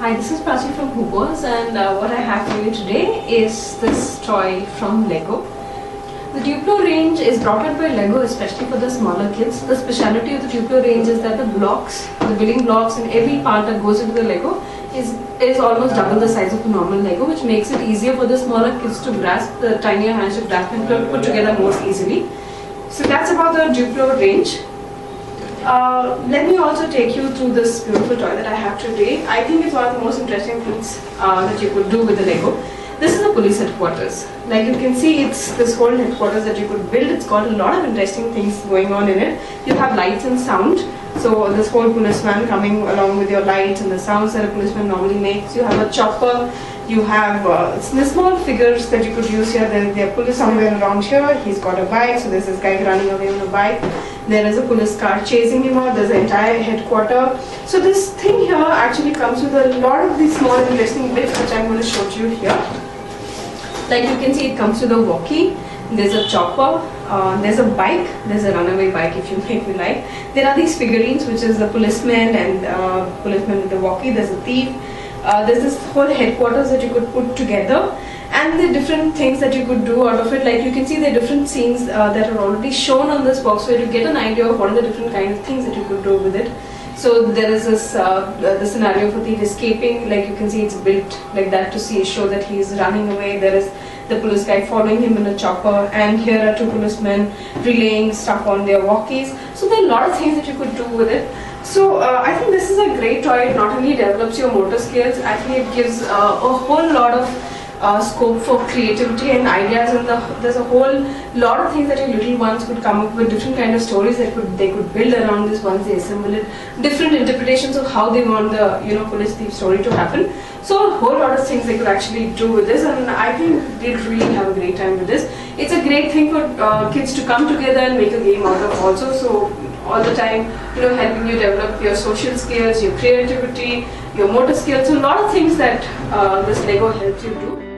Hi, this is Prachi from Hoopers, and what I have for you today is this toy from Lego. The Duplo range is brought out by Lego especially for the smaller kids. The speciality of the Duplo range is that the blocks, the building blocks and every part that goes into the Lego is almost double the size of the normal Lego, which makes it easier for the smaller kids to grasp, the tinier hands to grasp and put together more easily. So that's about the Duplo range. Let me also take you through this beautiful toy that I have today. I think it's one of the most interesting things that you could do with the Lego. This is the police headquarters. Like you can see, it's this whole headquarters that you could build. It's got a lot of interesting things going on in it. You have lights and sound. So this whole policeman coming along with your lights and the sounds that a policeman normally makes. You have a chopper. You have small figures that you could use here. There are police somewhere around here. He's got a bike, so there's this guy running away on a bike. There is a police car chasing him out. There's an entire headquarters. So this thing here actually comes with a lot of these small interesting bits which I'm going to show you here. Like you can see, it comes with a walkie. There's a chopper. There's a bike. There's a runaway bike if you make me like. There are these figurines, which is the policeman and policeman with the walkie. There's a thief. There's this whole headquarters that you could put together, and the different things that you could do out of it. Like you can see the different scenes that are already shown on this box, where you get an idea of what are the different kind of things that you could do with it. So there is this the scenario for thief escaping. Like you can see, it's built like that to show that he is running away. There is the police guy following him in a chopper, and here are two policemen relaying stuff on their walkies. So there are a lot of things that you could do with it. So I think this is a great toy. It not only develops your motor skills, I think it gives a whole lot of scope for creativity and ideas, and there's a whole lot of things that your little ones could come up with, different kind of stories that they could build around this once they assemble it, different interpretations of how they want the police thief story to happen. So a whole lot of things they could actually do with this, and I think they'd really have a great time with this. It's a great thing for kids to come together and make a game out of also. So all the time, helping you develop your social skills, your creativity, your motor skills, a lot of things that this Lego helps you do.